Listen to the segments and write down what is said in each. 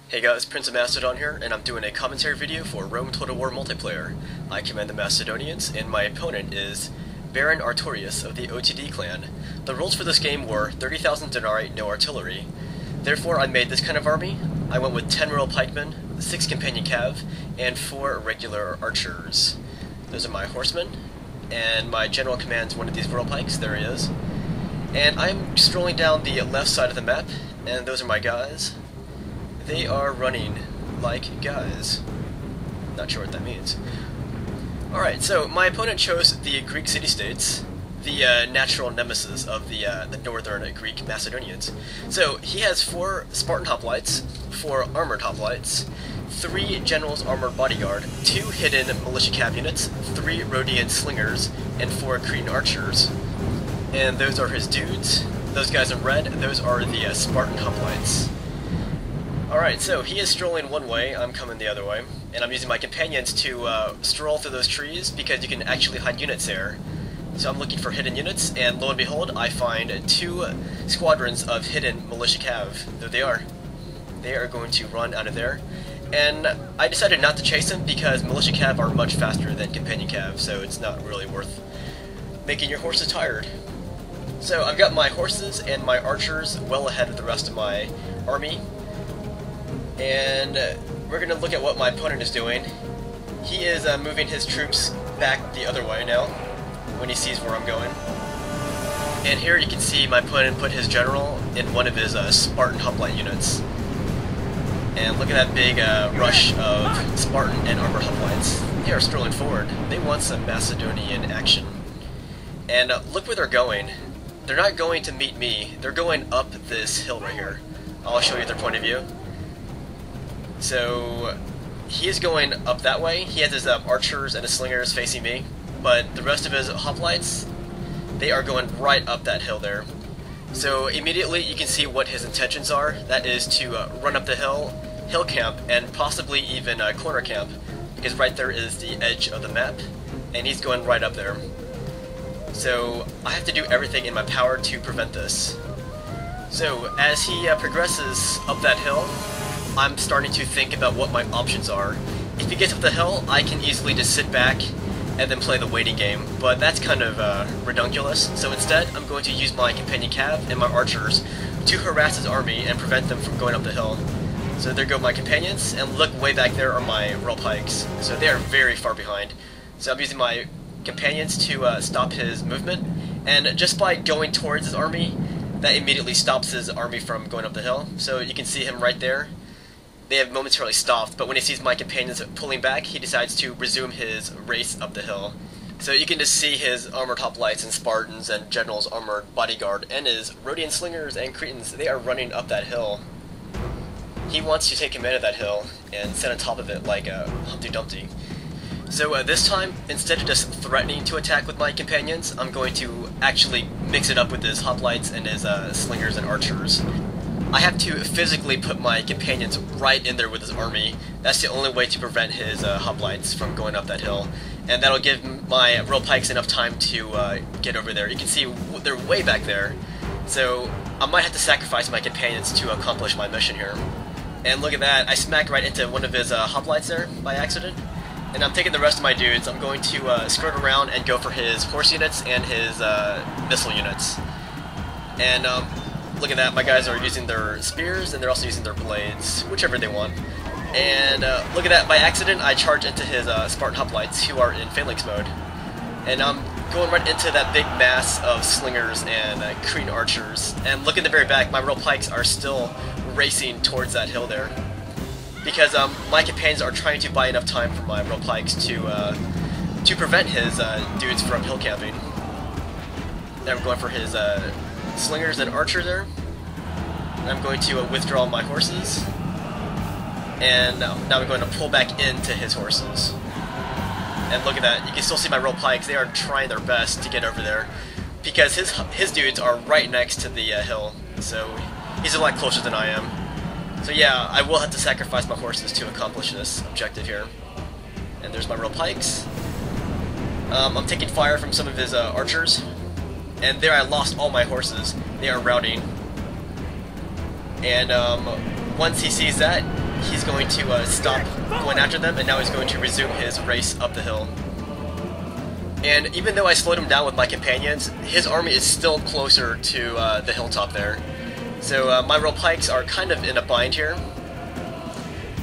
Hey guys, PrinceofMacedon here, and I'm doing a commentary video for Rome Total War multiplayer. I command the Macedonians, and my opponent is Baron Artorius of the OTD clan. The rules for this game were 30,000 denarii, no artillery. Therefore, I made this kind of army. I went with 10 royal pikemen, 6 companion cav, and 4 regular archers. Those are my horsemen, and my general commands one of these royal pikes. There he is. And I'm strolling down the left side of the map, and those are my guys. They are running like guys. Not sure what that means. Alright, so my opponent chose the Greek city-states, the natural nemesis of the northern Greek Macedonians. So he has 4 Spartan hoplites, 4 armored hoplites, 3 generals armored bodyguard, 2 hidden militia cav units, 3 Rhodian slingers, and 4 Cretan archers. And those are his dudes. Those guys in red, those are the Spartan hoplites. Alright, so he is strolling one way, I'm coming the other way, and I'm using my companions to stroll through those trees because you can actually hide units there. So I'm looking for hidden units, and lo and behold, I find 2 squadrons of hidden militia cav. There they are. They are going to run out of there. And I decided not to chase them because militia cav are much faster than companion cav, so it's not really worth making your horses tired. So I've got my horses and my archers well ahead of the rest of my army. And we're going to look at what my opponent is doing. He is moving his troops back the other way now, when he sees where I'm going. And here you can see my opponent put his general in one of his Spartan hoplite units. And look at that big rush of Spartan and armored hoplites. They are strolling forward. They want some Macedonian action. And look where they're going. They're not going to meet me. They're going up this hill right here. I'll show you their point of view. So he is going up that way. He has his archers and his slingers facing me, but the rest of his hoplites, they are going right up that hill there. So immediately you can see what his intentions are. That is to run up the hill camp, and possibly even corner camp, because right there is the edge of the map, and he's going right up there. So I have to do everything in my power to prevent this. So as he progresses up that hill, I'm starting to think about what my options are. If he gets up the hill, I can easily just sit back and then play the waiting game, but that's kind of redunculous. So instead, I'm going to use my companion cav and my archers to harass his army and prevent them from going up the hill. So there go my companions, and look, way back there are my royal pikes. So they are very far behind. So I'm using my companions to stop his movement, and just by going towards his army, that immediately stops his army from going up the hill. So you can see him right there. They have momentarily stopped, but when he sees my companions pulling back, he decides to resume his race up the hill. So you can just see his armored hoplites and Spartans and generals armored bodyguard and his Rhodian slingers and Cretans. They are running up that hill. He wants to take command of that hill and sit on top of it like a Humpty Dumpty. So this time, instead of just threatening to attack with my companions, I'm going to actually mix it up with his hoplites and his slingers and archers. I have to physically put my companions right in there with his army. That's the only way to prevent his hoplites from going up that hill. And that'll give my royal pikes enough time to get over there. You can see they're way back there. So I might have to sacrifice my companions to accomplish my mission here. And look at that, I smacked right into one of his hoplites there by accident. And I'm taking the rest of my dudes. I'm going to skirt around and go for his horse units and his missile units. And look at that, my guys are using their spears, and they're also using their blades, whichever they want. And look at that, by accident I charge into his Spartan hoplites, who are in phalanx mode. And I'm going right into that big mass of slingers and Cretan archers. And look in the very back, my royal pikes are still racing towards that hill there. Because my companions are trying to buy enough time for my royal pikes to prevent his dudes from hill camping. Now I'm going for his slingers and archer there. And I'm going to withdraw my horses, and now I'm going to pull back into his horses. And look at that, you can still see my royal pikes. They are trying their best to get over there because his dudes are right next to the hill, so he's a lot closer than I am. So yeah, I will have to sacrifice my horses to accomplish this objective here. And there's my royal pikes. I'm taking fire from some of his archers. And there I lost all my horses. They are routing. And once he sees that, he's going to stop going after them, and now he's going to resume his race up the hill. And even though I slowed him down with my companions, his army is still closer to the hilltop there. So my royal pikes are kind of in a bind here.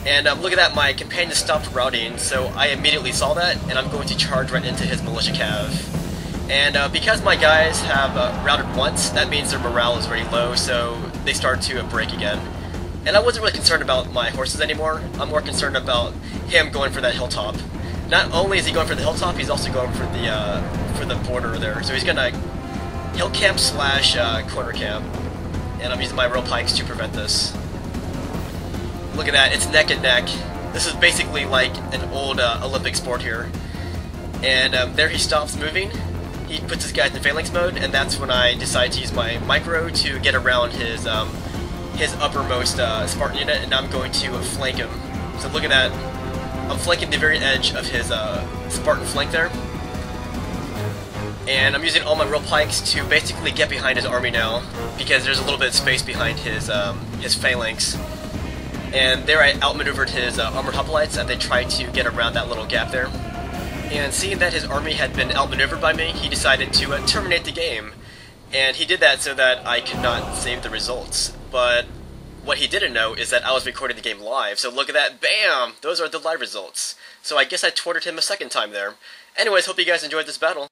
And look at that, my companions stopped routing, so I immediately saw that, and I'm going to charge right into his militia cav. And because my guys have routed once, that means their morale is very low, so they start to break again. And I wasn't really concerned about my horses anymore. I'm more concerned about him going for that hilltop. Not only is he going for the hilltop, he's also going for the border there. So he's gonna hill camp slash corner camp, and I'm using my royal pikes to prevent this. Look at that, it's neck and neck. This is basically like an old Olympic sport here. And there he stops moving. He puts his guys in phalanx mode, and that's when I decide to use my micro to get around his uppermost Spartan unit, and I'm going to flank him. So look at that. I'm flanking the very edge of his Spartan flank there. And I'm using all my royal pikes to basically get behind his army now, because there's a little bit of space behind his phalanx. And there I outmaneuvered his armored hoplites as they tried to get around that little gap there. And seeing that his army had been outmaneuvered by me, he decided to terminate the game. And he did that so that I could not save the results. But what he didn't know is that I was recording the game live, so look at that, bam! Those are the live results. So I guess I tortured him a second time there. Anyways, hope you guys enjoyed this battle.